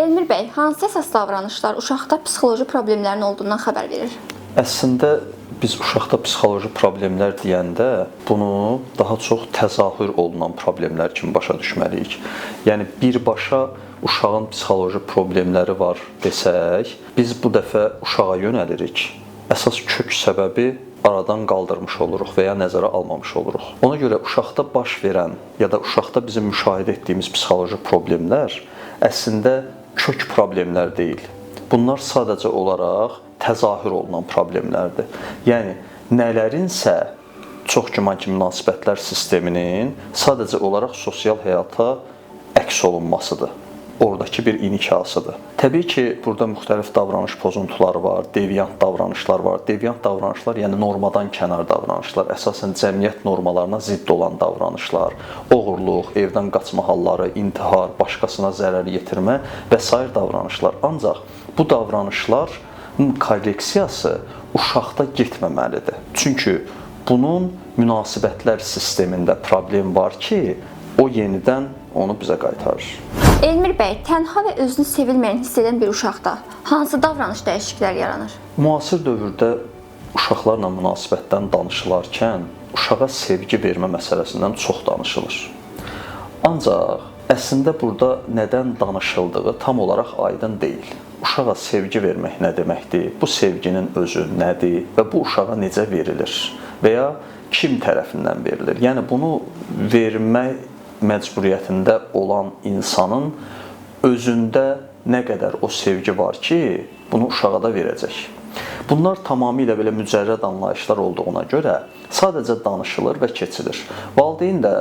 Elmir bəy, hansı əsas davranışlar uşaqda psixoloji problemlərin olduğundan xəbər verir? Əslində biz uşaqda psixoloji problemlər deyəndə bunu daha çox təzahür olunan problemlər kimi başa düşməliyik. Yəni birbaşa uşağın psixoloji problemləri var desək, biz bu dəfə uşağa yönəlirik. Əsas kök səbəbi aradan qaldırmış oluruq və ya nəzərə almamış oluruq. Ona görə uşaqda baş verən ya da uşaqda bizim müşahidə etdiyimiz psixoloji problemlər əslində kök problemlər deyil. Bunlar sadəcə olaraq təzahür olunan problemlərdir. Yəni nələrinsə çox güman ki, münasibətlər sisteminin sadəcə olaraq sosial həyata əks olunmasıdır. Oradakı bir inikasıdır. Təbii ki, burada müxtəlif davranış pozuntuları var, deviant davranışlar var. Deviant davranışlar, yəni normadan kənar davranışlar, əsasən cəmiyyət normalarına zidd olan davranışlar, oğurluq, evdən qaçma halları, intihar, başqasına zərər yetirmə və sair davranışlar. Ancaq bu davranışların korreksiyası uşaqda getməməlidir. Çünki bunun münasibətlər sistemində problem var ki, o yenidən onu bizə qaytarır. Elmir bəy, tənha və özünü sevilməyən hiss edən bir uşaqda hansı davranış dəyişiklikləri yaranır? Müasir dövrdə uşaqlarla münasibətdən danışılarkən uşağa sevgi vermə məsələsindən çox danışılır. Ancaq əslində burada nədən danışıldığı tam olaraq aydın deyil. Uşağa sevgi vermək nə deməkdir? Bu sevginin özü nədir və bu uşağa necə verilir və ya kim tərəfindən verilir? Yəni bunu vermək məcburiyyətində olan insanın özündə nə qədər o sevgi var ki, bunu uşağa da verəcək. Bunlar tamamilə belə mücərrəd anlayışlar olduğuna görə sadəcə danışılır və keçilir. Valideyn də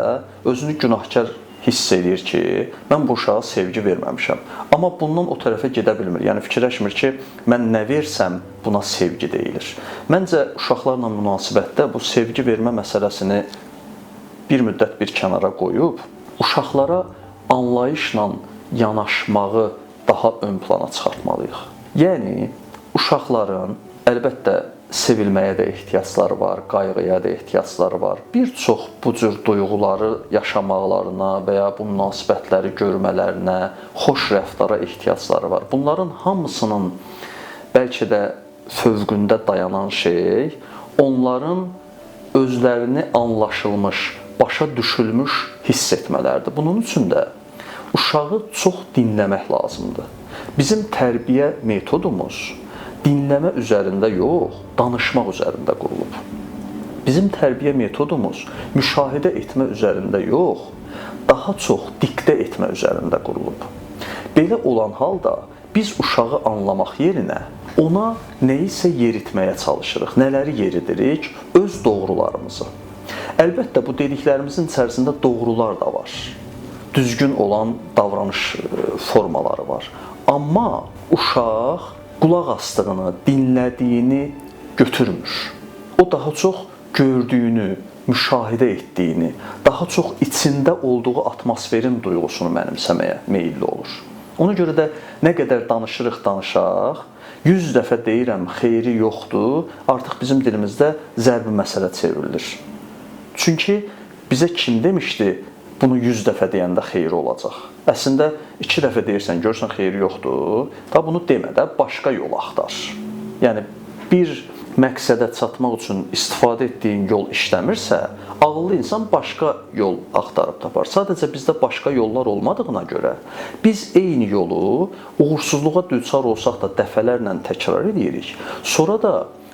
özünü günahkar hiss edir ki, mən bu uşağa sevgi verməmişəm. Amma bundan o tərəfə gedə bilmir. Yəni fikirləşmir ki, mən nə versəm buna sevgi deyilir. Məncə uşaqlarla münasibətdə bu sevgi vermə məsələsini bir müddət bir kənara qoyub, uşaqlara anlayışla yanaşmağı daha ön plana çıxartmalıyıq. Yəni, uşaqların əlbəttə sevilməyə də ehtiyacları var, qayğıya da ehtiyacları var. Bir çox bu cür duyğuları yaşamaqlarına və ya bu münasibətləri görmələrinə, xoş rəftara ehtiyacları var. Bunların hamısının bəlkə də fövqündə dayanan şey onların özlərini anlaşılmış, başa düşülmüş hiss etmələrdir. Bunun üçün də uşağı çox dinləmək lazımdır. Bizim tərbiyə metodumuz dinləmə üzərində yox, danışmaq üzərində qurulub. Bizim tərbiyə metodumuz müşahidə etmə üzərində yox, daha çox diktə etmə üzərində qurulub. Belə olan halda biz uşağı anlamaq yerinə ona nəyisə yeritməyə çalışırıq. Nələri yeridirik? Öz doğrularımızı. Əlbəttə, bu dediklərimizin içərisində doğrular da var. Düzgün olan davranış formaları var. Amma uşaq qulaq asdığını, dinlədiyini götürmür. O daha çox gördüyünü, müşahidə etdiyini, daha çox içində olduğu atmosferin duyğusunu mənimsəməyə meyilli olur. Ona görə də nə qədər danışırıq, danışaq, 100 dəfə deyirəm, xeyri yoxdur, artıq bizim dilimizdə zərbi məsələ çevrilir. Çünki bizə kim demişdi, bunu 100 dəfə deyəndə xeyri olacaq? Əslində 2 dəfə deyirsən, görsən xeyri yoxdur, da bunu demə də, başqa yol axtar. Yəni bir məqsədə çatmaq üçün istifadə etdiyin yol işləmirsə, ağıllı insan başqa yol axtarıb tapar. Sadəcə bizdə başqa yollar olmadığına görə biz eyni yolu uğursuzluğa düçar olsaq da dəfələrlə təkrar edirik. Sonra da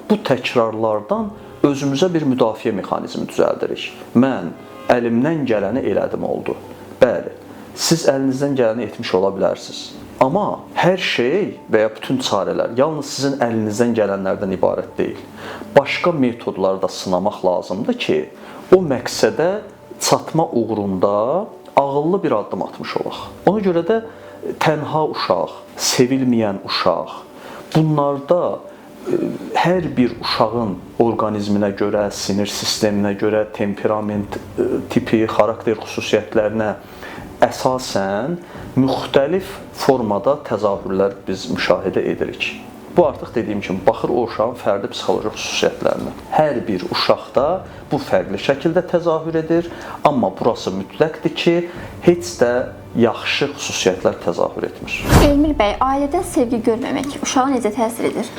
bu təkrarlardan özümüzə bir müdafiə mexanizmi düzəldirik. Mən əlimdən gələni elədim oldu. Bəli, siz əlinizdən gələni etmiş ola bilərsiniz. Amma hər şey və ya bütün çarələr yalnız sizin əlinizdən gələnlərdən ibarət deyil. Başqa metodlarda sınamaq lazımdır ki, o məqsədə çatma uğrunda ağıllı bir addım atmış olaq. Ona görə də tənha uşaq, sevilməyən uşaq, bunlarda hər bir uşağın orqanizminə görə, sinir sisteminə görə, temperament tipi, xarakter xüsusiyyətlərinə əsasən müxtəlif formada təzahürlər biz müşahidə edirik. Bu artıq dediyim kimi baxır o uşağın fərdi psixoloji xüsusiyyətlərinə. Hər bir uşaqda bu fərqli şəkildə təzahür edir, amma burası mütləqdir ki, heç də yaxşı xüsusiyyətlər təzahür etmir. Elmir bəy, ailədən sevgi görməmək uşağa necə təsir edir?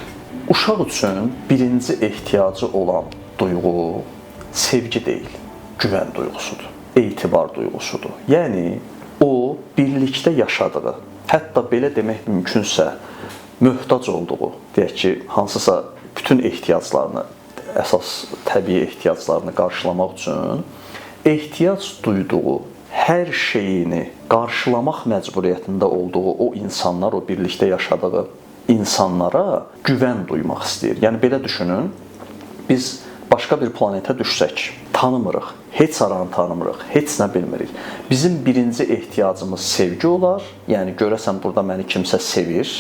Uşaq üçün birinci ehtiyacı olan duyğu sevgi deyil, güvən duyğusudur, etibar duyğusudur. Yəni o birlikdə yaşadığı, hətta belə demək mümkünsə, möhtac olduğu, deyək ki, hansısa bütün ehtiyaclarını, əsas təbii ehtiyaclarını qarşılamaq üçün ehtiyac duyduğu hər şeyini qarşılamaq məcburiyyətində olduğu o insanlar, o birlikdə yaşadığı insanlara güvən duymaq istəyir. Yəni belə düşünün, biz başqa bir planetə düşsək, tanımırıq, heç aranı tanımırıq, heç nə bilmirik. Bizim birinci ehtiyacımız sevgi olar, yəni görəsən burada məni kimsə sevir,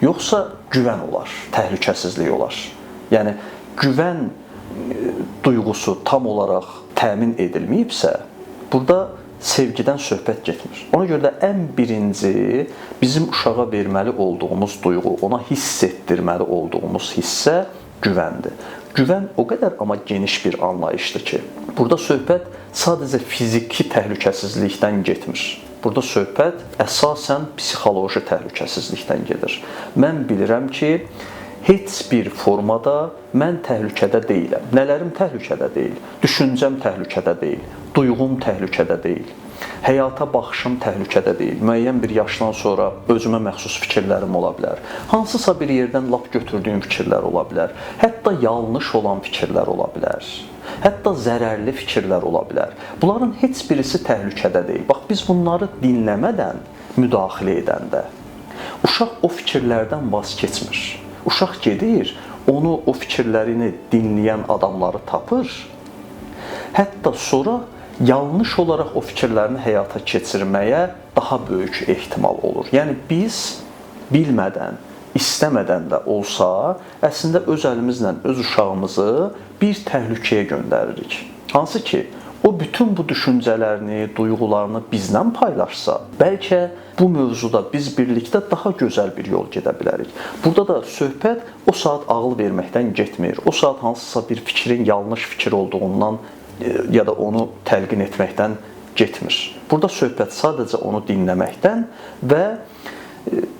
yoxsa güvən olar, təhlükəsizlik olar. Yəni güvən duyğusu tam olaraq təmin edilməyibsə, burada sevgidən söhbət getmir. Ona görə də ən birinci bizim uşağa verməli olduğumuz duyğu, ona hiss etdirməli olduğumuz hissə güvəndir. Güvən o qədər amma geniş bir anlayışdır ki, burada söhbət sadəcə fiziki təhlükəsizlikdən getmir. Burada söhbət əsasən psixoloji təhlükəsizlikdən gedir. Mən bilirəm ki, heç bir formada mən təhlükədə deyiləm. Nələrim təhlükədə deyil? Düşüncəm təhlükədə deyil, duyğum təhlükədə deyil, həyata baxışım təhlükədə deyil. Müəyyən bir yaşdan sonra özümə məxsus fikirlərim ola bilər. Hansısa bir yerdən lap götürdüyüm fikirlər ola bilər. Hətta yanlış olan fikirlər ola bilər. Hətta zərərli fikirlər ola bilər. Bunların heç birisi təhlükədə deyil. Bax, biz bunları dinləmədən müdaxilə edəndə uşaq o fikirlərdən vaz keçmir. Uşaq gedir, onu, o fikirlərini dinləyən adamları tapır. Hətta sonra yanlış olaraq o fikirlərini həyata keçirməyə daha böyük ehtimal olur. Yəni biz bilmədən, istəmədən də olsa, əslində öz əlimizlə öz uşağımızı bir təhlükəyə göndəririk. Hansı ki, o bütün bu düşüncələrini, duyğularını bizlə paylaşsa, bəlkə bu mövzuda biz birlikdə daha gözəl bir yol gedə bilərik. Burada da söhbət o saat ağıl verməkdən getmir. O saat hansısa bir fikrin yanlış fikir olduğundan ya da onu təlqin etməkdən getmir. Burada söhbət sadəcə onu dinləməkdən və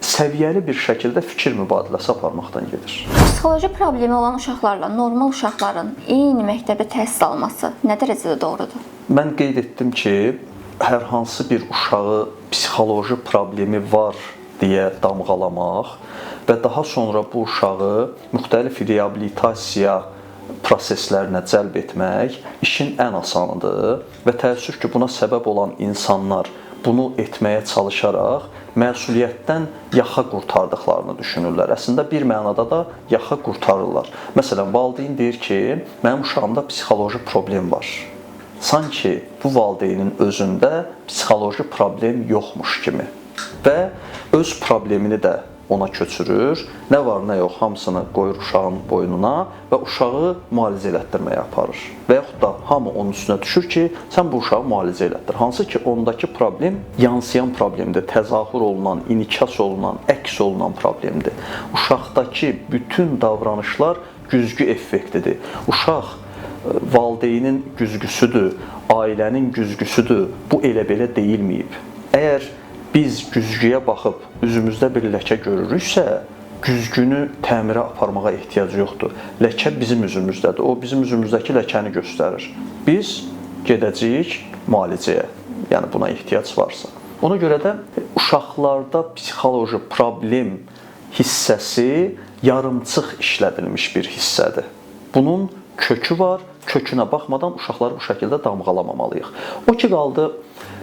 səviyyəli bir şəkildə fikir mübadiləsi aparmaqdan gedir. Psixoloji problemi olan uşaqlarla normal uşaqların eyni məktəbdə təhsil alması nə dərəcədə doğrudur? Mən qeyd etdim ki, hər hansı bir uşağı psixoloji problemi var deyə damğalamaq və daha sonra bu uşağı müxtəlif reabilitasiya proseslərinə cəlb etmək işin ən asanıdır və təəssüf ki, buna səbəb olan insanlar bunu etməyə çalışaraq məsuliyyətdən yaxa qurtardıqlarını düşünürlər. Əslində bir mənada da yaxa qurtarırlar. Məsələn, valideyn deyir ki, mənim uşağımda psixoloji problem var. Sanki bu valideynin özündə psixoloji problem yoxmuş kimi və öz problemini də ona köçürür. Nə var, nə yox, hamısını qoyur uşağın boynuna və uşağı müalicə elətdirməyə aparır. Və yaxud da hamı onun üstünə düşür ki, sən bu uşağı müalicə elətdir. Hansı ki, ondakı problem yansıyan problemdir, təzahür olunan, inikas olunan, əks olunan problemdir. Uşaqdakı bütün davranışlar güzgü effektidir. Uşaq valideynin güzgüsüdür, ailənin güzgüsüdür. Bu elə-belə deyilməyib. Əgər biz güzgüyə baxıb üzümüzdə bir ləkə görürüksə, güzgünü təmirə aparmağa ehtiyac yoxdur. Ləkə bizim üzümüzdədir. O bizim üzümüzdəki ləkəni göstərir. Biz gedəcəyik müalicəyə. Yəni buna ehtiyac varsa. Ona görə də uşaqlarda psixoloji problem hissəsi yarımçıq işlədilmiş bir hissədir. Bunun kökü var. Kökünə baxmadan uşaqları bu şəkildə damğalamamalıyıq. O ki qaldı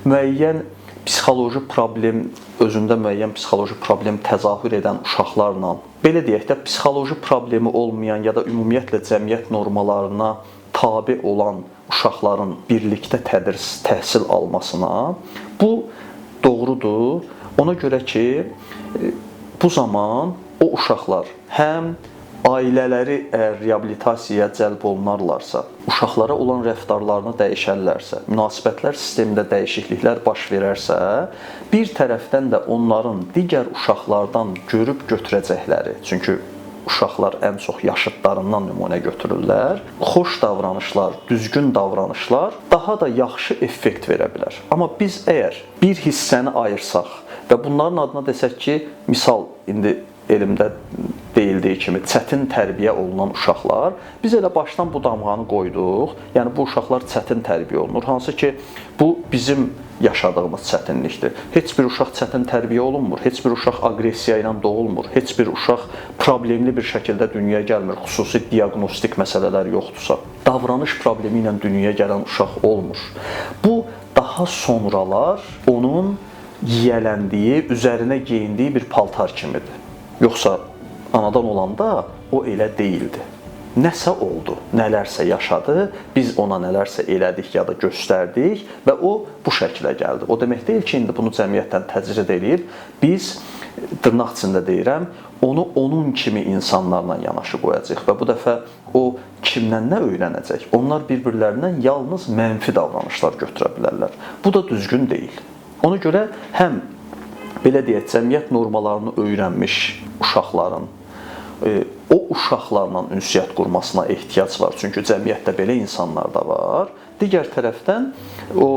müəyyən psixoloji problem, özündə müəyyən psixoloji problem təzahür edən uşaqlarla, belə deyək də, psixoloji problemi olmayan ya da ümumiyyətlə cəmiyyət normalarına tabe olan uşaqların birlikdə təhsil almasına bu doğrudur. Ona görə ki, bu zaman o uşaqlar həm ailələri əgər reabilitasiyaya cəlb olunarlarsa, uşaqlara olan rəftarlarını dəyişərlərsə, münasibətlər sistemində dəyişikliklər baş verərsə, bir tərəfdən də onların digər uşaqlardan görüb götürəcəkləri, çünki uşaqlar ən çox yaşıdlarından nümunə götürürlər. Xoş davranışlar, düzgün davranışlar daha da yaxşı effekt verə bilər. Amma biz əgər bir hissəni ayırsaq və bunların adına desək ki, misal indi elmdə deyildiyi kimi çətin tərbiyə olunan uşaqlar, biz elə başdan bu damğanı qoyduq. Yəni bu uşaqlar çətin tərbiyə olunur. Hansı ki, bu bizim yaşadığımız çətinlikdir. Heç bir uşaq çətin tərbiyə olunmur. Heç bir uşaq aqressiya ilə doğulmur. Heç bir uşaq problemli bir şəkildə dünyaya gəlmir. Xüsusi diaqnostik məsələlər yoxdursa. Davranış problemi ilə dünyaya gələn uşaq olmur. Bu daha sonralar onun yiyələndiyi, üzərinə geyindiyi bir paltar kimidir. Yoxsa anadan olanda o elə deyildi. Nəsə oldu, nələrsə yaşadı, biz ona nələrsə elədik ya da göstərdik və o bu şəklə gəldi. O demək deyil ki, indi bunu cəmiyyətdən təcrid edib, biz, dırnaq içində deyirəm, onu onun kimi insanlarla yanaşı qoyacaq və bu dəfə o kimdən nə öyrənəcək? Onlar bir-birlərindən yalnız mənfi davranışlar götürə bilərlər. Bu da düzgün deyil. Ona görə həm belə deyək, cəmiyyət normalarını öyrənmiş uşaqların o uşaqlarla ünsiyyət qurmasına ehtiyac var. Çünki cəmiyyətdə belə insanlar da var. Digər tərəfdən o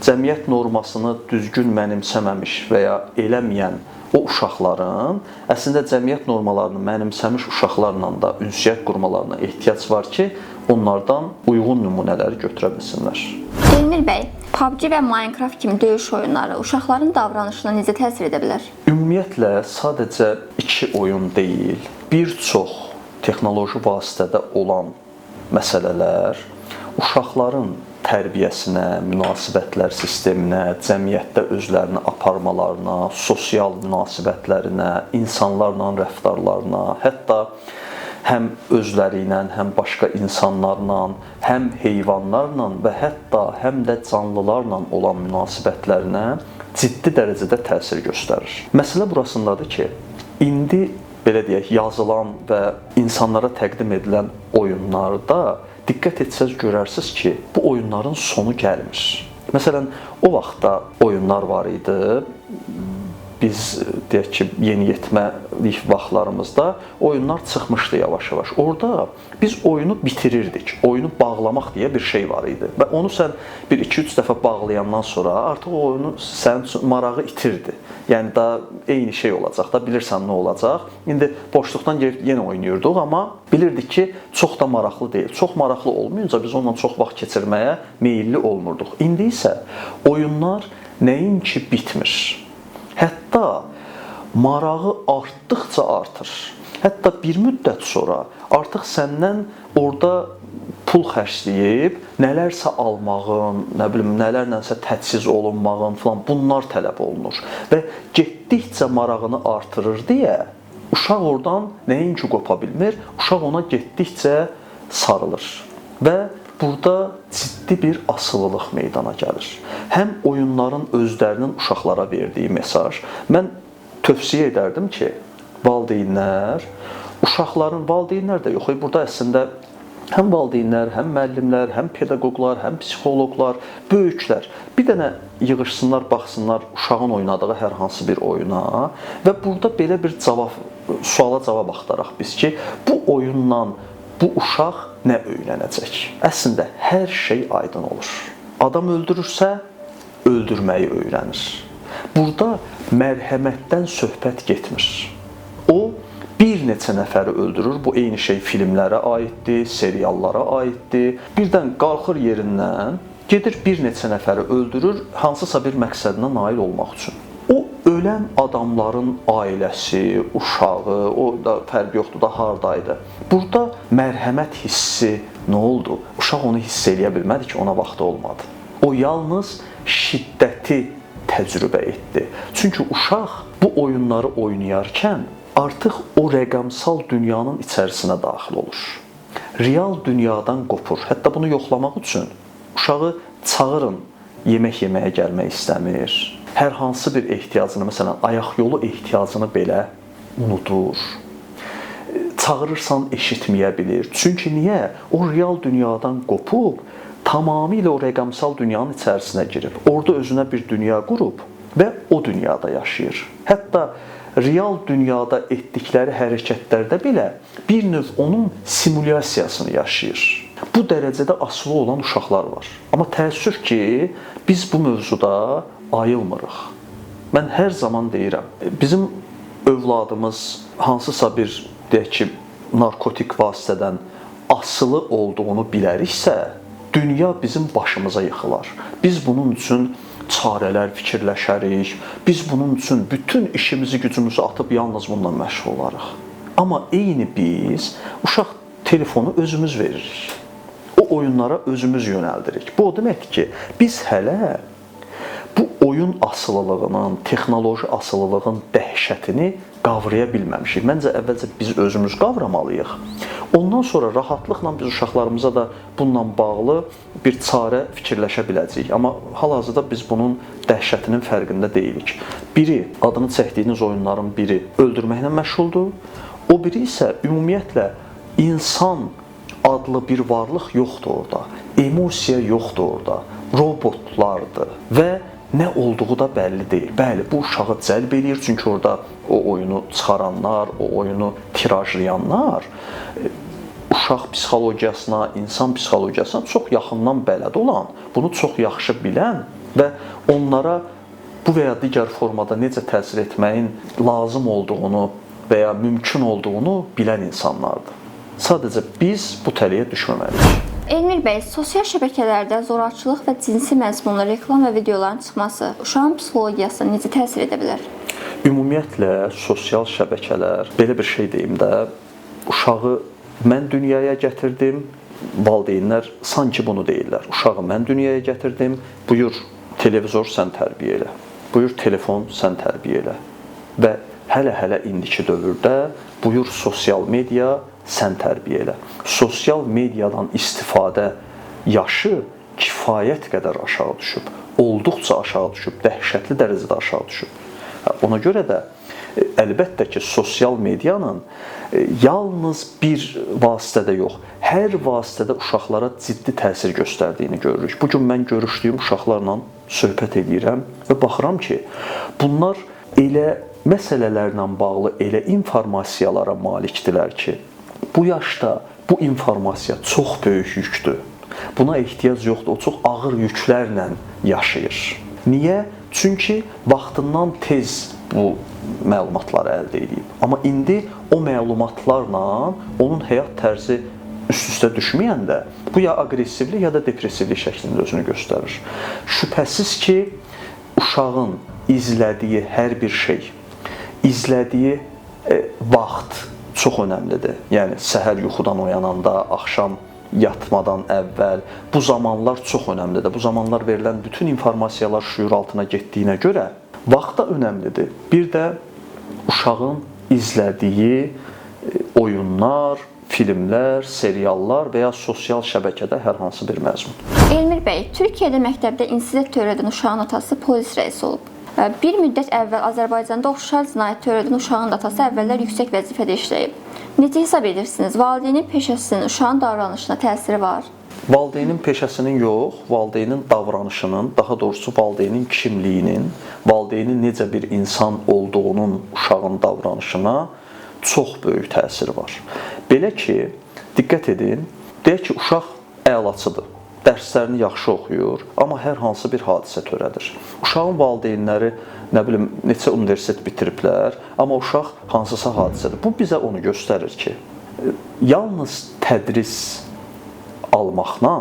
cəmiyyət normasını düzgün mənimsəməmiş və ya eləməyən o uşaqların əslində cəmiyyət normalarını mənimsəmiş uşaqlarla da ünsiyyət qurmalarına ehtiyac var ki, onlardan uyğun nümunələri götürə bilsinlər. Elmir bəy, PUBG və Minecraft kimi döyüş oyunları uşaqların davranışına necə təsir edə bilər? Ümumiyyətlə, sadəcə iki oyun deyil, bir çox texnoloji vasitədə olan məsələlər uşaqların tərbiyəsinə, münasibətlər sisteminə, cəmiyyətdə özlərini aparmalarına, sosial münasibətlərinə, insanlarla rəftarlarına, hətta həm özləri ilə, həm başqa insanlarla, həm heyvanlarla və hətta həm də canlılarla olan münasibətlərinə ciddi dərəcədə təsir göstərir. Məsələ burasındadır ki, indi belə deyək, yazılan və insanlara təqdim edilən oyunlarda diqqət etsəz görərsiniz ki, bu oyunların sonu gəlmir. Məsələn, o vaxtda oyunlar var idi. Biz deyək ki, yeniyetməlik vaxtlarımızda oyunlar çıxmışdı yavaş-yavaş. Orada biz oyunu bitirirdik. Oyunu bağlamaq deyə bir şey var idi. Və onu sən bir 2-3 dəfə bağlayandan sonra artıq o oyunu sənin üçün marağı itirdi. Yəni da eyni şey olacaq da, bilirsən nə olacaq. İndi boşluqdan gəlib yenə oynayırdıq, amma bilirdik ki, çox da maraqlı deyil. Çox maraqlı olmayınca biz onunla çox vaxt keçirməyə meyilli olmurduq. İndi isə oyunlar nəinki bitmir. Hətta marağı artdıqca artır. Hətta bir müddət sonra artıq səndən orada pul xərcləyib nələrsə almağın, nə bilim, nələrlənsə təchiz olunmağın falan bunlar tələb olunur. Və getdikcə marağını artırır deyə uşaq oradan nəinki qopa bilmir, uşaq ona getdikcə sarılır. Və burada ciddi bir asılılıq meydana gəlir. Həm oyunların özlərinin uşaqlara verdiyi mesaj. Mən tövsiyə edərdim ki, valideynlər, uşaqların, valideynlər də yox, burada əslində həm valideynlər, həm müəllimlər, həm pedaqoqlar, həm psixoloqlar, böyüklər bir dənə yığışsınlar, baxsınlar uşağın oynadığı hər hansı bir oyuna və burada belə bir suala cavab axtaraq biz ki, bu oyunla bu uşaq nə öyrənəcək? Əslində, hər şey aydın olur. Adam öldürürsə, öldürməyi öyrənir. Burada mərhəmətdən söhbət getmir. O, bir neçə nəfəri öldürür. Bu eyni şey filmlərə aiddir, seriallara aiddir. Birdən qalxır yerindən, gedir bir neçə nəfəri öldürür, hansısa bir məqsədinə nail olmaq üçün. O ölən adamların ailəsi, uşağı, o da fərq yoxdur da hardaydı. Burada mərhəmət hissi nə oldu? Uşaq onu hiss eləyə bilmədi ki, ona vaxtı olmadı. O yalnız şiddəti təcrübə etdi. Çünki uşaq bu oyunları oynayarkən artıq o rəqəmsal dünyanın içərisinə daxil olur. Real dünyadan qopur. Hətta bunu yoxlamaq üçün uşağı çağırın, yemək yeməyə gəlmək istəmir. Hər hansı bir ehtiyacını, məsələn, ayaq yolu ehtiyacını belə unudur. Çağırırsan, eşitməyə bilir. Çünki niyə? O real dünyadan qopub, tamamilə o rəqəmsal dünyanın içərisinə girib. Orada özünə bir dünya qurub və o dünyada yaşayır. Hətta real dünyada etdikləri hərəkətlərdə belə bir növ onun simulyasiyasını yaşayır. Bu dərəcədə asılı olan uşaqlar var. Amma təəssüf ki, biz bu mövzuda ayılmırıq. Mən hər zaman deyirəm, bizim övladımız hansısa bir, deyək ki, narkotik vasitədən asılı olduğunu biləriksə, dünya bizim başımıza yıxılar. Biz bunun üçün çarələr fikirləşərik. Biz bunun üçün bütün işimizi, gücümüzü atıb yalnız bununla məşğul olarıq. Amma eyni biz uşaq telefonu özümüz veririk. O oyunlara özümüz yönəldirik. Bu o deməkdir ki, biz hələ bu oyun asılılığının, texnoloji asılılığın dəhşətini qavraya bilməmişik. Məncə əvvəlcə biz özümüz qavramalıyıq. Ondan sonra rahatlıqla biz uşaqlarımıza da bununla bağlı bir çarə fikirləşə biləcəyik. Amma hal-hazırda biz bunun dəhşətinin fərqində deyilik. Biri, adını çəkdiyiniz oyunların biri öldürməklə məşğuldur. O biri isə ümumiyyətlə insan adlı bir varlıq yoxdur orada. Emosiya yoxdur orada. Robotlardır və nə olduğu da bəlli deyil. Bəli, bu uşağı cəlb eləyir, çünki orada o oyunu çıxaranlar, o oyunu tirajlayanlar uşaq psixologiyasına, insan psixologiyasına çox yaxından bələd olan, bunu çox yaxşı bilən və onlara bu və ya digər formada necə təsir etməyin lazım olduğunu və ya mümkün olduğunu bilən insanlardır. Sadəcə biz bu tələyə düşməməliyik. Elmir bəy, sosial şəbəkələrdə zorakılıq və cinsi məzmunlu reklam və videoların çıxması uşağın psixologiyasına necə təsir edə bilər? Ümumiyyətlə, sosial şəbəkələr, belə bir şey deyim də, uşağı mən dünyaya gətirdim, valideynlər sanki bunu deyirlər. Uşağı mən dünyaya gətirdim, buyur televizor sən tərbiyə elə, buyur telefon sən tərbiyə elə və hələ indiki dövrdə buyur sosial media sən tərbiyə elə. Sosial mediadan istifadə yaşı kifayət qədər aşağı düşüb, olduqca aşağı düşüb, dəhşətli dərəcədə aşağı düşüb. Ona görə də əlbəttə ki, sosial medianın yalnız bir vasitədə yox, hər vasitədə uşaqlara ciddi təsir göstərdiyini görürük. Bugün mən görüşdüyüm uşaqlarla söhbət edirəm və baxıram ki, bunlar elə məsələlərlə bağlı elə informasiyalara malikdirlər ki, bu yaşda bu informasiya çox böyük yükdür. Buna ehtiyac yoxdur, o çox ağır yüklərlə yaşayır. Niyə? Çünki vaxtından tez bu məlumatları əldə edib. Amma indi o məlumatlarla onun həyat tərzi üst-üstə düşməyəndə bu ya aqressivlik, ya da depressivlik şəklində özünü göstərir. Şübhəsiz ki, uşağın izlədiyi hər bir şey, izlədiyi vaxt çox önəmlidir. Yəni, səhər yuxudan oyananda, axşam yatmadan əvvəl, bu zamanlar çox önəmlidir. Bu zamanlar verilən bütün informasiyalar şüur altına getdiyinə görə vaxt da önəmlidir. Bir də uşağın izlədiyi oyunlar, filmlər, seriallar və ya sosial şəbəkədə hər hansı bir məzmun. Elmir bəy, Türkiyədə məktəbdə insident törədən uşağın atası polis rəisi olub. Bir müddət əvvəl Azərbaycanda oxşar cinayət törədən uşağın atası əvvəllər yüksək vəzifədə işləyib. Necə hesab edirsiniz? Valideynin peşəsinin uşağın davranışına təsiri var? Valideynin peşəsinin yox, valideynin davranışının, daha doğrusu valideynin kimliyinin, valideynin necə bir insan olduğunun uşağın davranışına çox böyük təsiri var. Belə ki, diqqət edin, deyək ki, uşaq əlaçıdır, dərslərini yaxşı oxuyur, amma hər hansı bir hadisə törədir. Uşağın valideynləri, nə bilim, neçə universitet bitiriblər, amma uşaq hansısa hadisədir. Bu bizə onu göstərir ki, yalnız tədris almaqla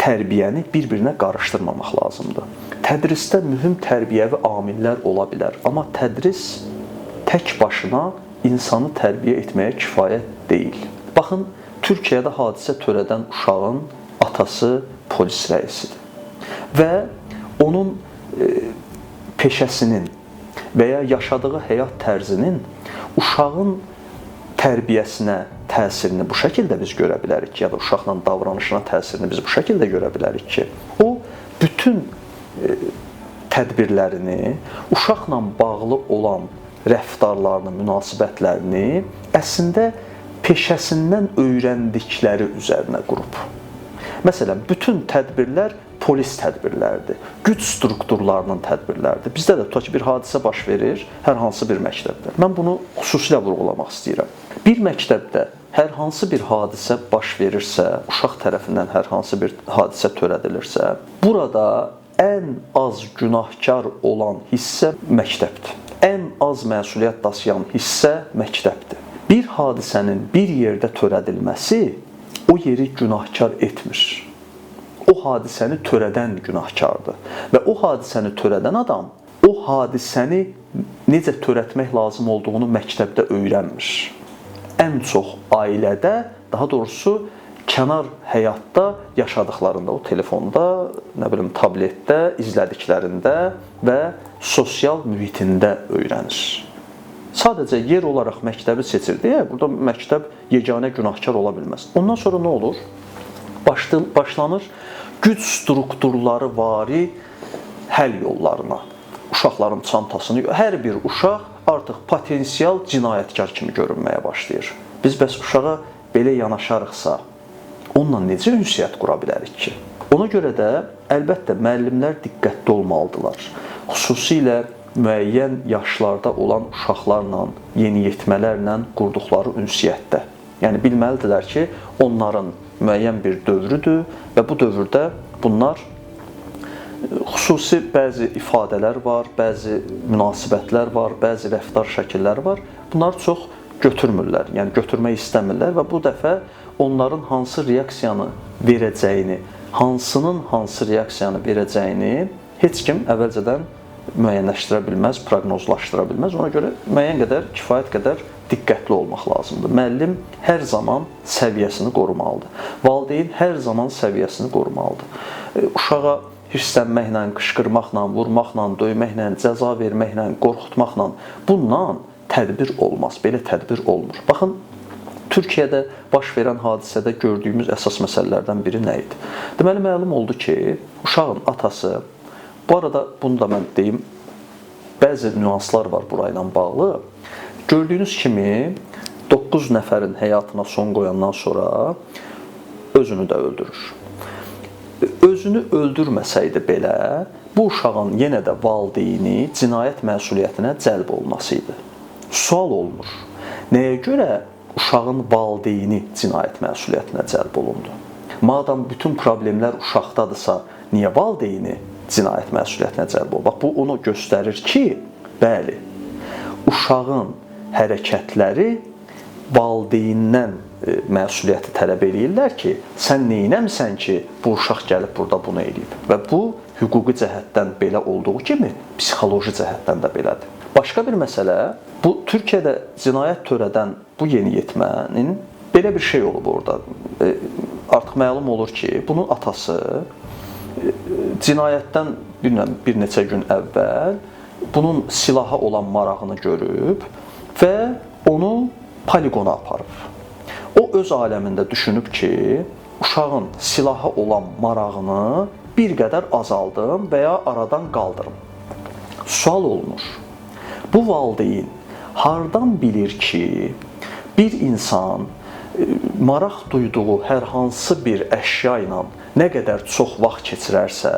tərbiyəni bir-birinə qarışdırmamaq lazımdır. Tədrisdə mühüm tərbiyəvi amillər ola bilər, amma tədris tək başına insanı tərbiyə etməyə kifayət deyil. Baxın, Türkiyədə hadisə törədən uşağın atası polis rəisidir və onun peşəsinin və ya yaşadığı həyat tərzinin uşağın tərbiyəsinə təsirini bu şəkildə biz görə bilərik ki, ya da uşaqla davranışına təsirini biz bu şəkildə görə bilərik ki, o bütün tədbirlərini, uşaqla bağlı olan rəftarlarını, münasibətlərini əslində peşəsindən öyrəndikləri üzərinə qurub. Məsələn, bütün tədbirlər polis tədbirləridir, güc strukturlarının tədbirləridir. Bizdə də tutaq ki, bir hadisə baş verir hər hansı bir məktəbdə. Mən bunu xüsusilə vurğulamaq istəyirəm. Bir məktəbdə hər hansı bir hadisə baş verirsə, uşaq tərəfindən hər hansı bir hadisə törədilirsə, burada ən az günahkar olan hissə məktəbdir. Ən az məsuliyyət daşıyan hissə məktəbdir. Bir hadisənin bir yerdə törədilməsi o yeri günahkar etmir. O hadisəni törədən günahkardır. Və o hadisəni törədən adam o hadisəni necə törətmək lazım olduğunu məktəbdə öyrənmir. Ən çox ailədə, daha doğrusu kənar həyatda yaşadıklarında, o telefonda, nə bilim, tabletdə, izlədiklərində və sosial mühitində öyrənir. Sadəcə yer olaraq məktəbi seçir deyə, burada məktəb yeganə günahkar ola bilməz. Ondan sonra nə olur? Başlanır güc strukturları vari həll yollarına. Uşaqların çantasını, hər bir uşaq artıq potensial cinayətkar kimi görünməyə başlayır. Biz bəs uşağa belə yanaşarıqsa, onunla necə ünsiyyət qura bilərik ki? Ona görə də əlbəttə müəllimlər diqqətli olmalıdırlar. Xüsusilə müəyyən yaşlarda olan uşaqlarla, yeniyetmələrlə qurduqları ünsiyyətdə. Yəni bilməlidirlər ki, onların müəyyən bir dövrüdür və bu dövrdə bunlar xüsusi bəzi ifadələr var, bəzi münasibətlər var, bəzi rəftar şəkilləri var. Bunlar çox götürmürlər, yəni götürmək istəmirlər və bu dəfə onların hansı reaksiyanı verəcəyini, hansının hansı reaksiyanı verəcəyini heç kim əvvəlcədən müəyyənləşdirə bilməz, proqnozlaşdıra bilməz. Ona görə müəyyən qədər, kifayət qədər diqqətli olmaq lazımdır. Müəllim hər zaman səviyyəsini qorumalıdır. Valideyn hər zaman səviyyəsini qorumalıdır. Uşağa hirslənməklə, qışqırmaqla, vurmaqla, döyməklə, cəza verməklə, qorxutmaqla bununla tədbir olmaz. Belə tədbir olmur. Baxın, Türkiyədə baş verən hadisədə gördüyümüz əsas məsələlərdən biri nə idi? Deməli, məlum oldu ki, uşağın atası, bu arada bunu da mən deyim, bəzi nüanslar var burayla bağlı. Gördüyünüz kimi 9 nəfərin həyatına son qoyandan sonra özünü də öldürür. Özünü öldürməsəydi belə, bu uşağın yenə də valideyni cinayət məsuliyyətinə cəlb olması idi. Sual olunur. Nəyə görə uşağın valideyni cinayət məsuliyyətinə cəlb olundu? Madam bütün problemlər uşaqdadırsa, niyə valideyni cinayət məsuliyyətinə cəlb olundu? Bax, bu onu göstərir ki, bəli, uşağın hərəkətləri valideyndən məsuliyyəti tələb eləyirlər ki, sən neynəmsən ki, bu uşaq gəlib burada bunu eləyib. Və bu, hüquqi cəhətdən belə olduğu kimi, psixoloji cəhətdən də belədir. Başqa bir məsələ, bu Türkiyədə cinayət törədən bu yeniyetmənin belə bir şey olub orada. Artıq məlum olur ki, bunun atası cinayətdən bir neçə gün əvvəl bunun silaha olan marağını görüb və onu poligona aparıb. O öz aləmində düşünüb ki, uşağın silaha olan marağını bir qədər azaldım və ya aradan qaldırım. Sual olunur. Bu valideyn hardan bilir ki, bir insan maraq duyduğu hər hansı bir əşya ilə nə qədər çox vaxt keçirərsə,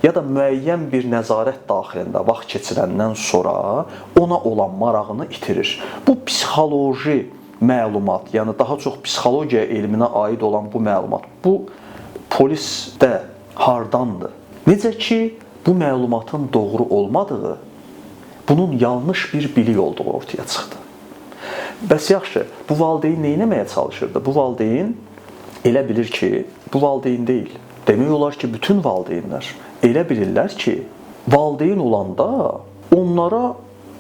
ya da müəyyən bir nəzarət daxilində vaxt keçirəndən sonra ona olan marağını itirir. Bu psixoloji məlumat, yəni daha çox psixologiya elminə aid olan bu məlumat, bu polisdə hardandır? Necə ki, bu məlumatın doğru olmadığı, bunun yanlış bir bilik olduğu ortaya çıxdı. Bəs yaxşı, bu valideyn nə etməyə çalışırdı? Bu valideyn elə bilir ki, bu valideyn deyil. Demək olar ki, bütün valideynlər elə bilirlər ki, valideyn olanda onlara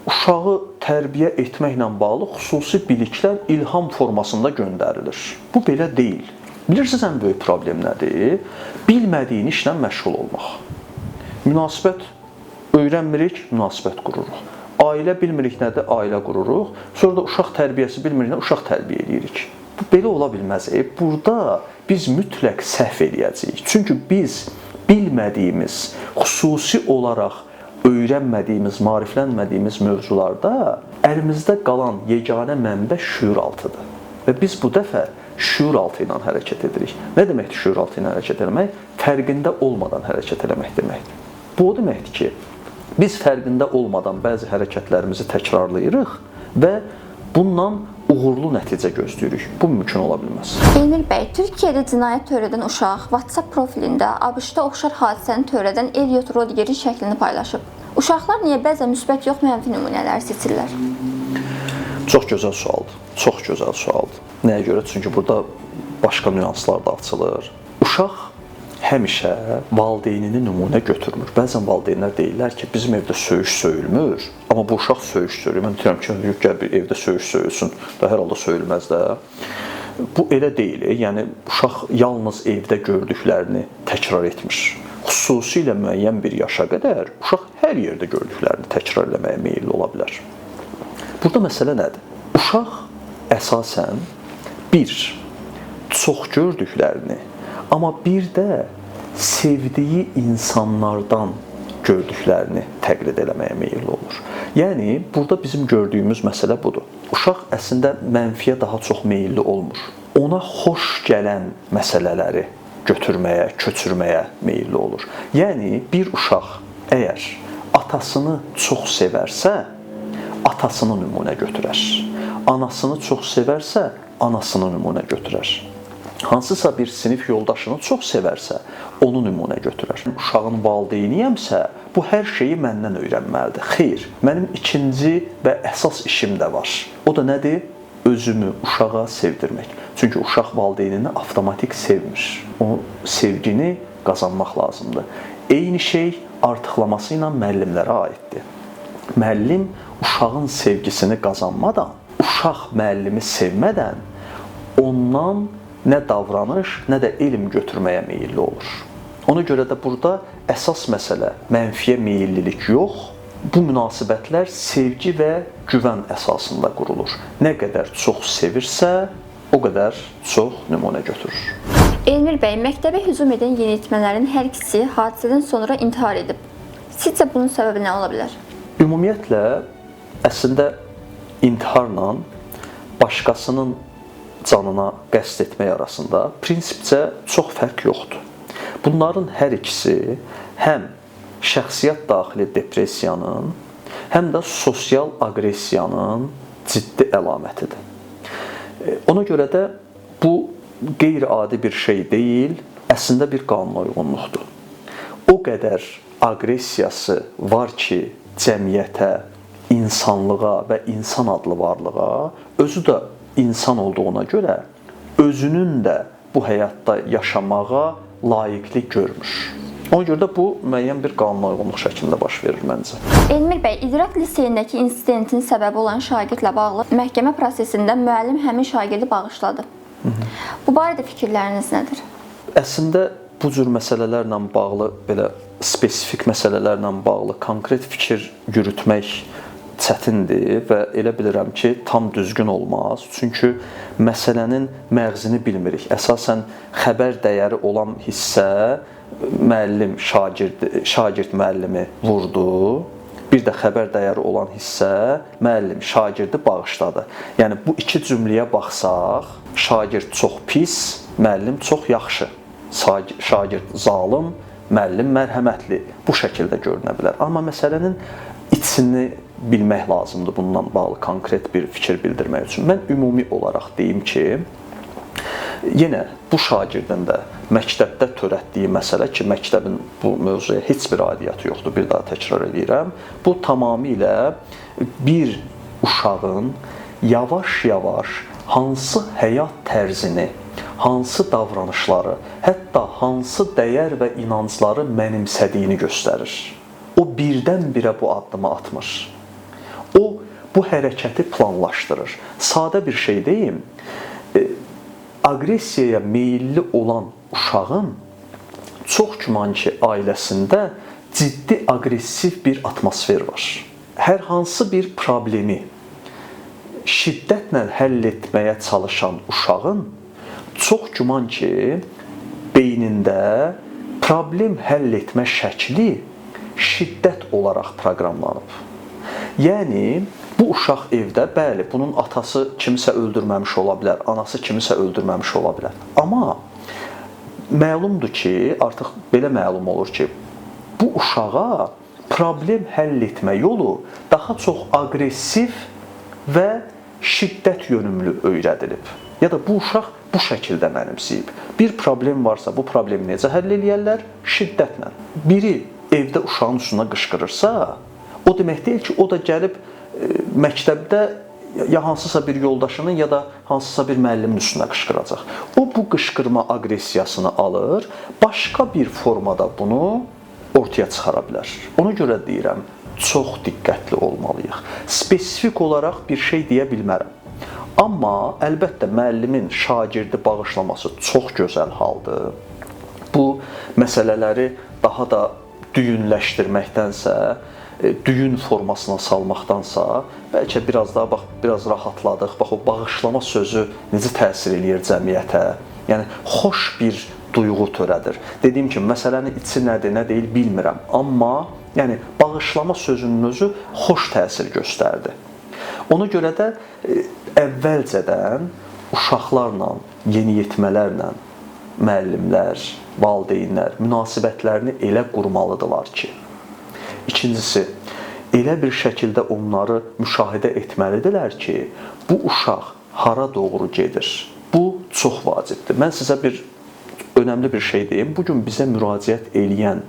uşağı tərbiyə etməklə bağlı xüsusi biliklər ilham formasında göndərilir. Bu belə deyil. Bilirsiniz, ən böyük problem nədir? Bilmədiyin işlə məşğul olmaq. Münasibət öyrənmirik, münasibət qururuq. Ailə bilmirik nədir, ailə qururuq. Sonra da uşaq tərbiyəsi bilmirik nədir, uşaq tərbiyə edirik. Bu belə ola bilməz. Burada biz mütləq səhv eləyəcəyik. Çünki biz bilmədiyimiz, xüsusi olaraq öyrənmədiyimiz, maariflənmədiyimiz mövzularda əlimizdə qalan yeganə mənbə şüuraltıdır. Və biz bu dəfə şuur altı ilə hərəkət edirik. Nə deməkdir şuur altı ilə hərəkət etmək? Fərqində olmadan hərəkət etmək deməkdir. Bu o deməkdir ki, biz fərqində olmadan bəzi hərəkətlərimizi təkrarlayırıq və bundan uğurlu nəticə gözləyirik. Bu mümkün ola bilməz. Elmir bəy, Türkiyədə cinayət törədən uşaq WhatsApp profilində ABŞ-da oxşar hadisəni törədən Elliot Rodgerin şəklini paylaşıb. Uşaqlar niyə bəzən müsbət yox mənfi nümunələri seçirlər? Çox gözəl sualdır. Çox gözəl sualdır. Nəyə görə? Çünki burada başqa nüanslar da açılır. Uşaq həmişə valideynini nümunə götürmür. Bəzən valideynlər deyirlər ki, bizim evdə söyüş söyülmür, amma bu uşaq söyüş söyür. Mən deyirəm ki, gəl bir evdə söyüş söyülsün. Da hər halda söyülməz də. Bu elə deyil. Yəni uşaq yalnız evdə gördüklərini təkrar etmir. Xüsusilə müəyyən bir yaşa qədər uşaq hər yerdə gördüklərini təkrar etməyə meylli ola bilər. Burada məsələ nədir? Uşaq əsasən çox gördüklərini, amma bir də sevdiyi insanlardan gördüklərini təqlid eləməyə meylli olur. Yəni burada bizim gördüyümüz məsələ budur. Uşaq əslində mənfiyə daha çox meylli olmur. Ona xoş gələn məsələləri götürməyə, köçürməyə meylli olur. Yəni bir uşaq əgər atasını çox sevərsə, atasını nümunə götürər. Anasını çox sevərsə, anasını nümunə götürər. Hansısa bir sinif yoldaşını çox sevərsə, onu nümunə götürər. Uşağın valideyniyəmsə, bu hər şeyi məndən öyrənməlidir. Xeyr, mənim ikinci və əsas işim də var. O da nədir? Özümü uşağa sevdirmək. Çünki uşaq valideynini avtomatik sevmir. O sevgini qazanmaq lazımdır. Eyni şey artıqlaması ilə müəllimlərə aiddir. Müəllim uşağın sevgisini qazanmadan, uşaq müəllimi sevmədən ondan nə davranış, nə də elm götürməyə meylli olur. Ona görə də burada əsas məsələ mənfiyə meyllilik yox, bu münasibətlər sevgi və güvən əsasında qurulur. Nə qədər çox sevirsə, o qədər çox nümunə götürür. Elmir bəy, məktəbə hücum edən yeniyetmələrin hər ikisi hadisədən sonra intihar edib. Sizcə bunun səbəbi nə ola bilər? Ümumiyyətlə, əslində intiharla başqasının canına qəsd etmək arasında prinsipcə çox fərq yoxdur. Bunların hər ikisi həm şəxsiyyət daxili depressiyanın, həm də sosial aqressiyanın ciddi əlamətidir. Ona görə də bu qeyri-adi bir şey deyil, əslində bir qanuna uyğunluqdur. O qədər aqressiyası var ki, cəmiyyətə, insanlığa və insan adlı varlığa, özü də insan olduğuna görə özünün də bu həyatda yaşamağa layiqlik görmür. Ona görə də bu müəyyən bir qanuna uyğunluq şəklində baş verir məncə. Elmir bəy, İdrak liseyindəki insidentin səbəbi olan şagirdlə bağlı məhkəmə prosesində müəllim həmin şagirdi bağışladı. Bu barədə fikirləriniz nədir? Əslində bu cür məsələlərlə bağlı, belə spesifik məsələlərlə bağlı konkret fikir yürütmək çətindir və elə bilirəm ki, tam düzgün olmaz. Çünki məsələnin məğzini bilmirik. Əsasən xəbər dəyəri olan hissə müəllim şagird müəllimi vurdu. Bir də xəbər dəyəri olan hissə müəllim şagirdi bağışladı. Yəni bu iki cümləyə baxsaq, şagird çox pis, müəllim çox yaxşı. Şagird zalım, müəllim mərhəmətli. Bu şəkildə görünə bilər. Amma məsələnin içini bilmək lazımdır bununla bağlı konkret bir fikir bildirmək üçün. Mən ümumi olaraq deyim ki, yenə bu şagirdin də məktəbdə törətdiyi məsələ ki, məktəbin bu mövzuya heç bir aidiyyatı yoxdur, bir daha təkrar edirəm. Bu tamamilə bir uşağın yavaş-yavaş hansı həyat tərzini, hansı davranışları, hətta hansı dəyər və inancları mənimsədiyini göstərir. O birdən-birə bu addımı atmır. O bu hərəkəti planlaşdırır. Sadə bir şey deyim, aqressiyaya meylli olan uşağın çox güman ki, ailəsində ciddi aqressiv bir atmosfer var. Hər hansı bir problemi şiddətlə həll etməyə çalışan uşağın çox güman ki, beynində problem həll etmə şəkli şiddət olaraq proqramlanıb. Yəni, Bu uşaq evdə, bəli, bunun atası kimisə öldürməmiş ola bilər, anası kimisə öldürməmiş ola bilər. Amma məlumdur ki, artıq belə məlum olur ki, bu uşağa problem həll etmə yolu daha çox aqressiv və şiddət yönümlü öyrədilib. Ya da bu uşaq bu şəkildə mənimsəyib. Bir problem varsa, bu problemi necə həll eləyərlər? Şiddətlə. Biri evdə uşağın üstünə qışqırırsa, o demək deyil ki, o da gəlib məktəbdə ya hansısa bir yoldaşının ya da hansısa bir müəllimin üstünə qışqıracaq. O bu qışqırma aqressiyasını alır, başqa bir formada bunu ortaya çıxara bilər. Ona görə deyirəm, çox diqqətli olmalıyıq. Spesifik olaraq bir şey deyə bilmərəm. Amma əlbəttə müəllimin şagirdi bağışlaması çox gözəl haldır. Bu məsələləri daha da düyünləşdirməkdənsə, düyün formasına salmaqdansa, bəlkə biraz daha biraz rahatladıq. Bax o bağışlama sözü necə təsir eləyir cəmiyyətə? Yəni xoş bir duyğu törədir. Dediyim kimi məsələnin içi nədir, nə deyil bilmirəm, amma yəni bağışlama sözünün özü xoş təsir göstərdi. Ona görə də əvvəlcədən uşaqlarla, yeniyetmələrlə müəllimlər, valideynlər münasibətlərini elə qurmalıdırlar ki, İkincisi, elə bir şəkildə onları müşahidə etməlidirlər ki, bu uşaq hara doğru gedir. Bu çox vacibdir. Mən sizə bir önəmli bir şey deyim. Bu gün bizə müraciət eləyən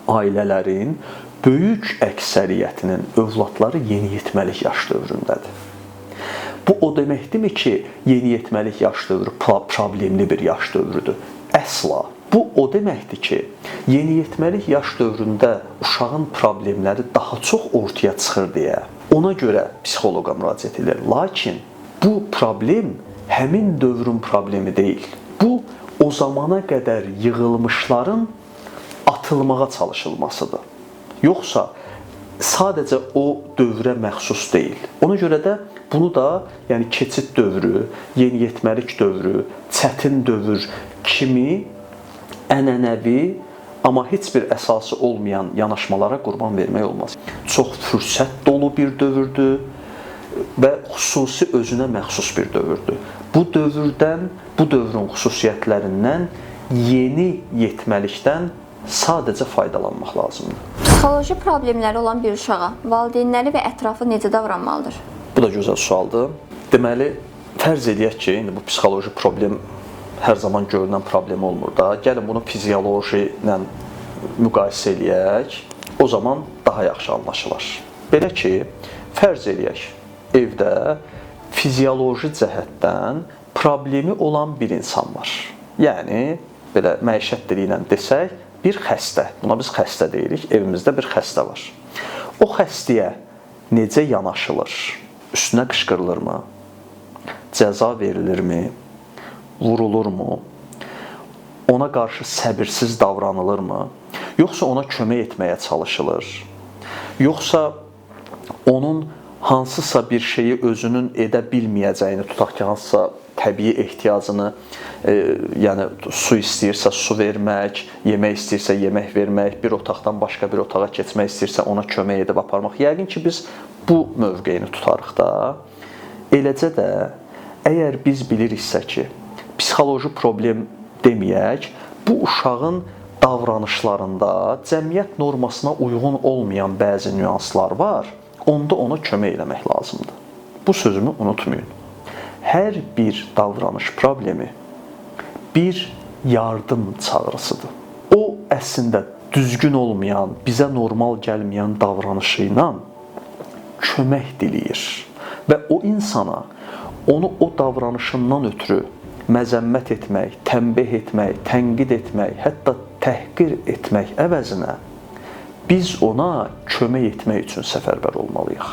ailələrin böyük əksəriyyətinin övladları yeniyetməlik yaş dövründədir. Bu o deməkdirmi ki, yeniyetməlik yaş dövrü problemli bir yaş dövrüdür? Əsla. Bu o deməkdir ki, yeniyetməlik yaş dövründə uşağın problemləri daha çox ortaya çıxır deyə ona görə psixoloqa müraciət edir. Lakin bu problem həmin dövrün problemi deyil. Bu o zamana qədər yığılmışların atılmağa çalışılmasıdır. Yoxsa sadəcə o dövrə məxsus deyil. Ona görə də bunu da, yəni keçid dövrü, yeniyetməlik dövrü, çətin dövr kimi ənənəvi, amma heç bir əsası olmayan yanaşmalara qurban vermək olmaz. Çox fürsət dolu bir dövrdür və xüsusi özünə məxsus bir dövrdür. Bu dövrdən, bu dövrün xüsusiyyətlərindən, yeni yetməlikdən sadəcə faydalanmaq lazımdır. Psixoloji problemləri olan bir uşağa valideynləri və ətrafı necə davranmalıdır? Bu da gözəl sualdır. Deməli, fərz edək ki, indi bu psixoloji problem hər zaman görünən problem olmur da. Gəlin bunu fizioloji ilə müqayisə eləyək. O zaman daha yaxşı anlaşılar. Belə ki, fərz edək, evdə fizioloji cəhətdən problemi olan bir insan var. Yəni, belə məişət dili ilə desək, bir xəstə. Buna biz xəstə deyirik. Evimizdə bir xəstə var. O xəstəyə necə yanaşılır? Üstünə qışqırılırmı? Cəza verilirmi? Vurulurmu? Ona qarşı səbirsiz davranılırmı? Yoxsa ona kömək etməyə çalışılır? Yoxsa onun hansısa bir şeyi özünün edə bilməyəcəyini, tutaq ki, hansısa təbii ehtiyacını, yəni su istəyirsə su vermək, yemək istəyirsə yemək vermək, bir otaqdan başqa bir otağa keçmək istəyirsə ona kömək edib aparmaq. Yəqin ki, biz bu mövqeyini tutarıq da. Eləcə də, əgər biz biliriksə ki, psixoloji problem deməyək, bu uşağın davranışlarında cəmiyyət normasına uyğun olmayan bəzi nüanslar var, onda ona kömək eləmək lazımdır. Bu sözümü unutmayın. Hər bir davranış problemi bir yardım çağrısıdır. O əslində düzgün olmayan, bizə normal gəlməyən davranışı ilə kömək diləyir və o insana onu o davranışından ötürü məzəmmət etmək, tənbih etmək, tənqid etmək, hətta təhqir etmək əvəzinə biz ona kömək etmək üçün səfərbər olmalıyıq.